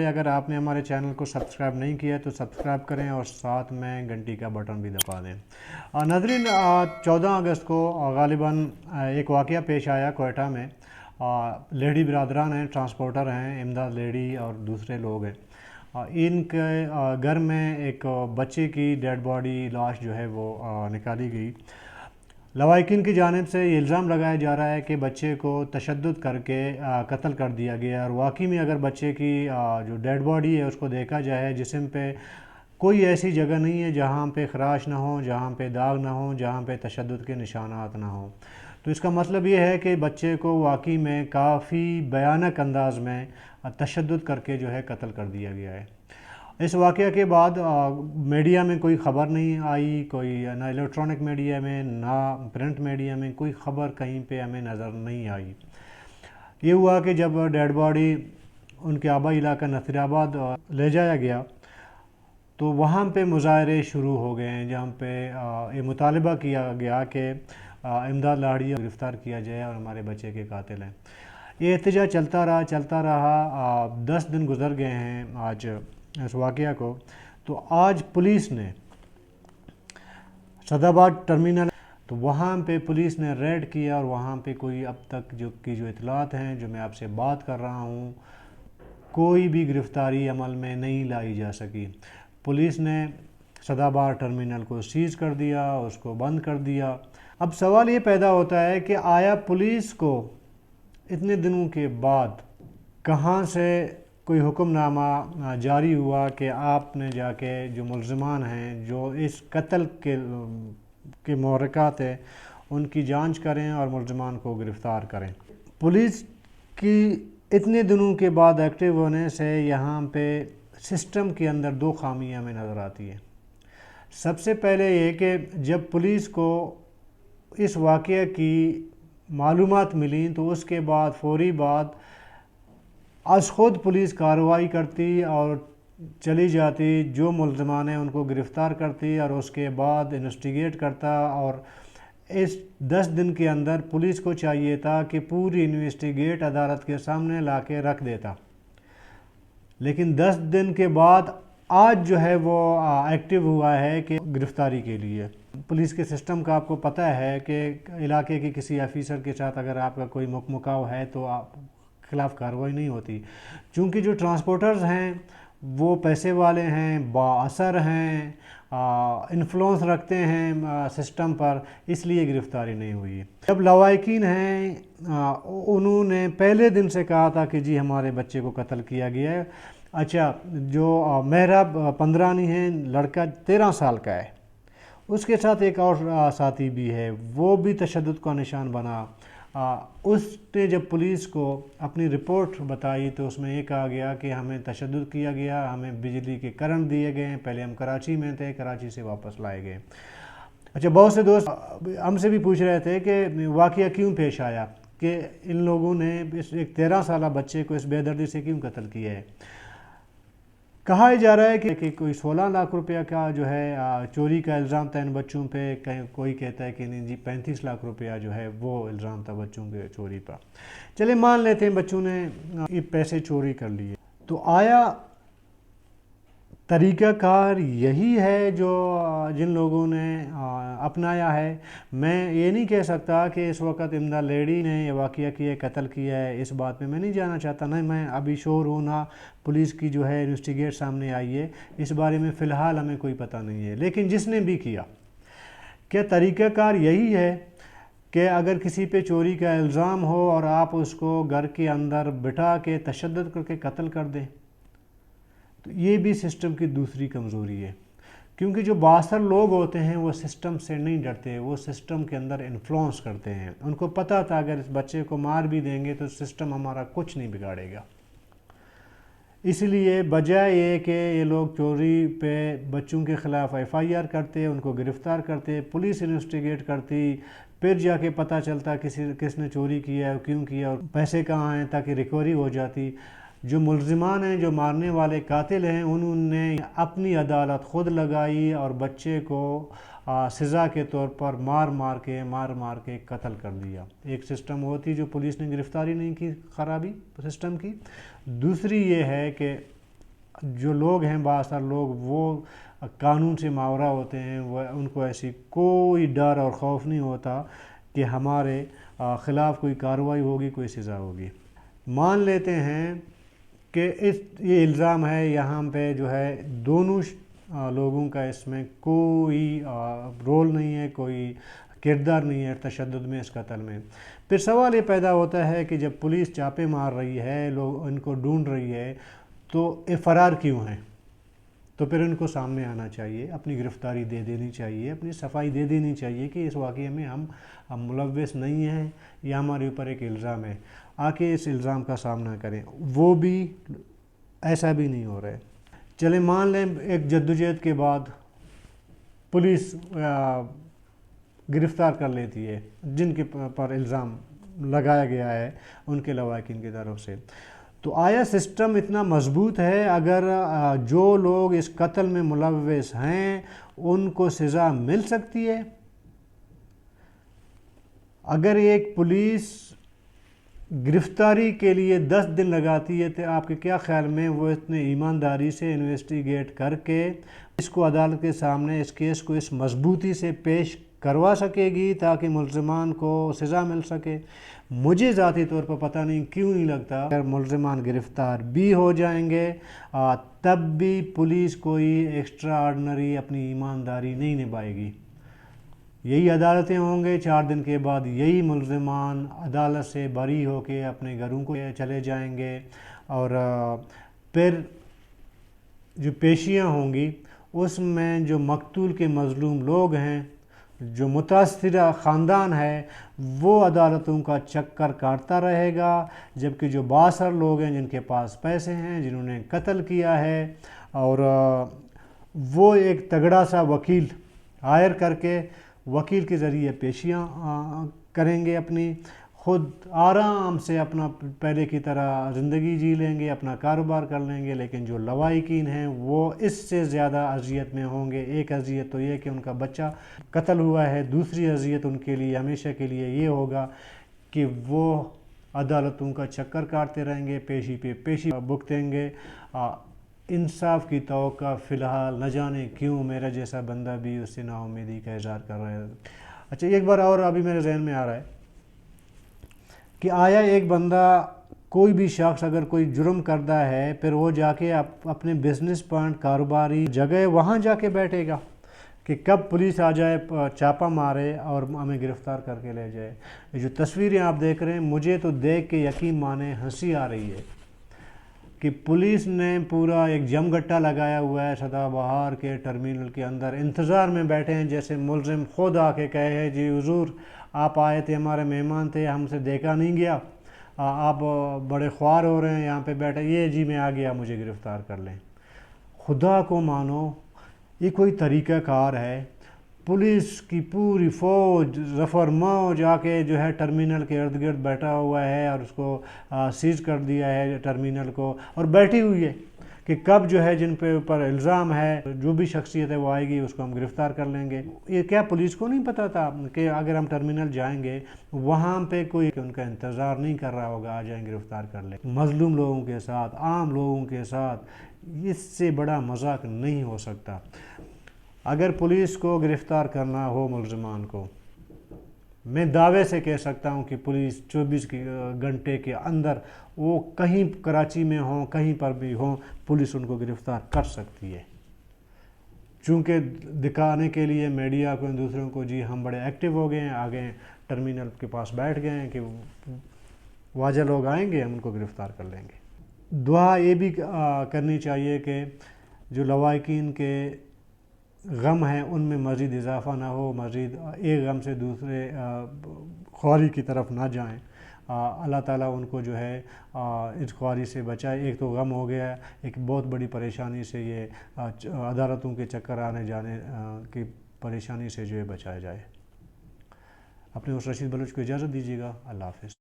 अगर आपने हमारे चैनल को सब्सक्राइब नहीं किया तो सब्सक्राइब करें और साथ में घंटी का बटन भी दबा दें। नाज़रीन, 14 अगस्त को गालिबन एक वाक़या पेश आया कोयटा में। लेडी बिरादरान हैं, ट्रांसपोर्टर हैं, इमदाद लेडी और दूसरे लोग हैं। इनके घर में एक बच्चे की डेड बॉडी लाश जो है वो निकाली गई। लवाहिकीन की जानिब से ये इल्ज़ाम लगाया जा रहा है कि बच्चे को तशद्दुद करके कत्ल कर दिया गया। और वाकई में अगर बच्चे की जो डेड बॉडी है उसको देखा जाए, जिस्म पे कोई ऐसी जगह नहीं है जहाँ पे खराश ना हो, जहाँ पे दाग ना हो, जहाँ पे तशद्दुद के निशानात ना हो। तो इसका मतलब ये है कि बच्चे को वाकई में काफ़ी भयानक अंदाज में तशद्दुद करके जो है कत्ल कर दिया गया है। इस वाक़े के बाद मीडिया में कोई ख़बर नहीं आई, कोई ना इलेक्ट्रॉनिक मीडिया में ना प्रिंट मीडिया में कोई ख़बर कहीं पे हमें नज़र नहीं आई। ये हुआ कि जब डेड बॉडी उनके आबाई इलाका नसीराबाद ले जाया गया तो वहाँ पे मुजाहरे शुरू हो गए हैं, जहाँ पे ये मुतालबा किया गया कि इमदाद लाड़ी को गिरफ़्तार किया जाए और हमारे बच्चे के कातिल हैं। ये एहतजाज चलता रहा। 10 दिन गुज़र गए हैं आज इस वाक़या को। तो आज पुलिस ने सदाबाद टर्मिनल, तो वहाँ पे पुलिस ने रेड किया और वहाँ पे कोई अब तक जो इतलात हैं, जो मैं आपसे बात कर रहा हूँ, कोई भी गिरफ़्तारी अमल में नहीं लाई जा सकी। पुलिस ने सदाबाद टर्मिनल को सीज़ कर दिया, उसको बंद कर दिया। अब सवाल ये पैदा होता है कि आया पुलिस को इतने दिनों के बाद कहाँ से कोई हुक्मनामा जारी हुआ कि आपने जाके जो मुल्ज़िमान हैं, जो इस कत्ल के मुहर्रिकात हैं, उनकी जांच करें और मुल्ज़िमान को गिरफ़्तार करें। पुलिस की इतने दिनों के बाद एक्टिव होने से यहाँ पे सिस्टम के अंदर 2 खामियां हमें नज़र आती हैं। सबसे पहले ये कि जब पुलिस को इस वाक़े की मालूमात मिली तो उसके बाद फ़ौरी बाद आज ख़ुद पुलिस कार्रवाई करती और चली जाती, जो मुल्ज़िमान हैं उनको गिरफ़्तार करती और उसके बाद इन्वेस्टिगेट करता। और इस 10 दिन के अंदर पुलिस को चाहिए था कि पूरी इन्वेस्टिगेट अदालत के सामने ला के रख देता, लेकिन 10 दिन के बाद आज जो है वो एक्टिव हुआ है कि गिरफ़्तारी के लिए। पुलिस के सिस्टम का आपको पता है कि इलाके के किसी ऑफिसर के साथ अगर आपका कोई मुकमुकाव है तो आप खिलाफ़ कार्रवाई नहीं होती। चूँकि जो ट्रांसपोर्टर्स हैं वो पैसे वाले हैं, बाअसर हैं, इन्फ्लुएंस रखते हैं सिस्टम पर, इसलिए गिरफ़्तारी नहीं हुई। जब लवाहिकीन हैं उन्होंने पहले दिन से कहा था कि जी हमारे बच्चे को कत्ल किया गया है। अच्छा, जो मेहराब पंदरानी है, लड़का 13 साल का है, उसके साथ एक और साथी भी है, वो भी तशद्दुद का निशान बना। उसने जब पुलिस को अपनी रिपोर्ट बताई तो उसमें ये कहा गया कि हमें तशद्दुद किया गया, हमें बिजली के करंट दिए गए, पहले हम कराची में थे, कराची से वापस लाए गए। अच्छा, बहुत से दोस्त हमसे भी पूछ रहे थे कि वाक़या क्यों पेश आया, कि इन लोगों ने इस एक 13 साल बच्चे को इस बेदर्दी से क्यों कत्ल किया है। कहा जा रहा है कि कोई 16 लाख रुपया का जो है चोरी का इल्ज़ाम था इन बच्चों पे। कोई कहता है कि नहीं जी 35 लाख रुपया जो है वो इल्ज़ाम था बच्चों के चोरी पर। चले मान लेते हैं बच्चों ने ये पैसे चोरी कर लिए, तो आया तरीक़ाकार यही है जो जिन लोगों ने अपनाया है। मैं ये नहीं कह सकता कि इस वक्त इमदाद लेडी ने ये वाक़या किया, कत्ल किया है, इस बात में मैं नहीं जाना चाहता, ना मैं अभी श्योर हूँ, ना पुलिस की जो है इन्वेस्टिगेट सामने आई है, इस बारे में फ़िलहाल हमें कोई पता नहीं है। लेकिन जिसने भी किया, क्या तरीक़ाकार यही है कि अगर किसी पे चोरी का इल्ज़ाम हो और आप उसको घर के अंदर बिठा के तशद्दुद करके कत्ल कर दें, तो ये भी सिस्टम की दूसरी कमज़ोरी है। क्योंकि जो बासर लोग होते हैं वो सिस्टम से नहीं डरते, वो सिस्टम के अंदर इन्फ्लुएंस करते हैं। उनको पता था अगर इस बच्चे को मार भी देंगे तो सिस्टम हमारा कुछ नहीं बिगाड़ेगा। इसलिए बजाय ये कि ये लोग चोरी पे बच्चों के ख़िलाफ़ FIR करते, उनको गिरफ़्तार करते, पुलिस इन्वेस्टिगेट करती, फिर जाके पता चलता किसने चोरी किया है, क्यों किया और पैसे कहाँ हैं, ताकि रिकवरी हो जाती। जो मुल्ज़िमान हैं, जो मारने वाले कातिल हैं, उन्होंने अपनी अदालत ख़ुद लगाई और बच्चे को सज़ा के तौर पर मार मार के कत्ल कर दिया। एक सिस्टम होती जो पुलिस ने गिरफ़्तारी नहीं की, ख़राबी सिस्टम की। दूसरी ये है कि جو لوگ ہیں بعض تر لوگ وہ قانون سے ماورا ہوتے ہیں، وہ ان کو ایسی کوئی ڈر اور خوف نہیں ہوتا کہ ہمارے خلاف کوئی کارروائی ہوگی، کوئی سزا ہوگی۔ مان لیتے ہیں کہ یہ الزام ہے، یہاں پہ جو ہے دونوں لوگوں کا اس میں کوئی رول نہیں ہے، کوئی کردار نہیں ہے تشدد میں، اس قتل میں۔ پھر سوال یہ پیدا ہوتا ہے کہ جب پولیس چھاپے مار رہی ہے، لوگ ان کو ڈھونڈ رہی ہے، تو یہ فرار کیوں ہیں؟ تو پھر ان کو سامنے آنا چاہیے، اپنی گرفتاری دے دینی چاہیے، اپنی صفائی دے دینی چاہیے کہ اس واقعے میں ہم ملوث نہیں ہیں، یہ ہمارے اوپر ایک الزام ہے، آ کے اس الزام کا سامنا کریں۔ وہ بھی ایسا بھی نہیں ہو رہا ہے۔ چلیں مان لیں ایک جدوجہد کے بعد پولیس گرفتار کر لیتی ہے جن کے پر الزام لگایا گیا ہے ان کے لواحقین کی طرف سے، تو آیا سسٹم اتنا مضبوط ہے اگر جو لوگ اس قتل میں ملوث ہیں ان کو سزا مل سکتی ہے؟ اگر ایک پولیس گرفتاری کے لیے 10 دن لگاتی ہے تو آپ کے کیا خیال میں وہ اتنے ایمانداری سے انویسٹیگیٹ کر کے اس کو عدالت کے سامنے اس کیس کو اس مضبوطی سے پیش کروا سکے گی تاکہ ملزمان کو سزا مل سکے؟ مجھے ذاتی طور پر پتہ نہیں کیوں نہیں لگتا اگر ملزمان گرفتار بھی ہو جائیں گے تب بھی پولیس کوئی ایکسٹرا آرڈنری اپنی ایمانداری نہیں نبھائے گی۔ یہی عدالتیں ہوں گے، 4 دن کے بعد یہی ملزمان عدالت سے بری ہو کے اپنے گھروں کو چلے جائیں گے، اور پھر جو پیشیاں ہوں گی اس میں جو مقتول کے مظلوم لوگ ہیں، جو متاثرہ خاندان ہے، وہ عدالتوں کا چکر کاٹتا رہے گا، جبکہ جو بااثر لوگ ہیں جن کے پاس پیسے ہیں، جنہوں نے قتل کیا ہے، اور وہ ایک تگڑا سا وکیل ہائر کر کے وکیل کے ذریعے پیشیاں کریں گے، اپنی خود آرام سے اپنا پہلے کی طرح زندگی جی لیں گے، اپنا کاروبار کر لیں گے، لیکن جو لواحقین ہیں وہ اس سے زیادہ اذیت میں ہوں گے۔ ایک اذیت تو یہ کہ ان کا بچہ قتل ہوا ہے، دوسری اذیت ان کے لیے ہمیشہ کے لیے یہ ہوگا کہ وہ عدالتوں کا چکر کاٹتے رہیں گے، پیشی پہ پیشی بھگتیں گے۔ انصاف کی توقع فی الحال نہ جانے کیوں میرا جیسا بندہ بھی اس سے نا امیدی کا اظہار کر رہا ہے۔ اچھا ایک بار اور ابھی میرے ذہن میں آ رہا ہے کہ آیا ایک بندہ کوئی بھی شخص اگر کوئی جرم کرتا ہے پھر وہ جا کے اپنے بزنس پوائنٹ کاروباری جگہ وہاں جا کے بیٹھے گا کہ کب پولیس آ جائے چھاپہ مارے اور ہمیں گرفتار کر کے لے جائے؟ یہ جو تصویریں آپ دیکھ رہے ہیں مجھے تو دیکھ کے یقین مانے ہنسی آ رہی ہے کہ پولیس نے پورا ایک جم گٹا لگایا ہوا ہے سدا بہار کے ٹرمینل کے اندر، انتظار میں بیٹھے ہیں جیسے ملزم خود آ کے کہے ہے جی حضور آپ آئے تھے، ہمارے مہمان تھے، ہم سے دیکھا نہیں گیا، آپ بڑے خوار ہو رہے ہیں یہاں پہ بیٹھے، یہ جی میں آ گیا مجھے گرفتار کر لیں۔ خدا کو مانو یہ کوئی طریقہ کار ہے؟ پولیس کی پوری فوج ظفر موج آ کے جو ہے ٹرمینل کے ارد گرد بیٹھا ہوا ہے اور اس کو سیز کر دیا ہے ٹرمینل کو، اور بیٹھی ہوئی ہے کہ کب جو ہے جن پہ اوپر الزام ہے جو بھی شخصیت ہے وہ آئے گی اس کو ہم گرفتار کر لیں گے۔ یہ کیا پولیس کو نہیں پتہ تھا کہ اگر ہم ٹرمینل جائیں گے وہاں پہ کوئی ان کا انتظار نہیں کر رہا ہوگا، آ جائیں گرفتار کر لیں؟ مظلوم لوگوں کے ساتھ، عام لوگوں کے ساتھ اس سے بڑا مذاق نہیں ہو سکتا۔ اگر پولیس کو گرفتار کرنا ہو ملزمان کو، میں دعوے سے کہہ سکتا ہوں کہ پولیس 24 گھنٹے کے اندر وہ کہیں کراچی میں ہوں کہیں پر بھی ہوں پولیس ان کو گرفتار کر سکتی ہے، چونکہ دکھانے کے لیے میڈیا کو دوسروں کو جی ہم بڑے ایکٹیو ہو گئے ہیں، آگے ٹرمینل کے پاس بیٹھ گئے ہیں کہ واجہ لوگ آئیں گے ہم ان کو گرفتار کر لیں گے۔ دعا یہ بھی کرنی چاہیے کہ جو لواحقین کے غم ہیں ان میں مزید اضافہ نہ ہو، مزید ایک غم سے دوسرے خواری کی طرف نہ جائیں۔ اللہ تعالیٰ ان کو جو ہے اس خواری سے بچائے۔ ایک تو غم ہو گیا، ایک بہت بڑی پریشانی سے یہ عدالتوں کے چکر آنے جانے کی پریشانی سے جو ہے بچایا جائے۔ اپنے اس رشید بلوچ کو اجازت دیجیے گا، اللہ حافظ۔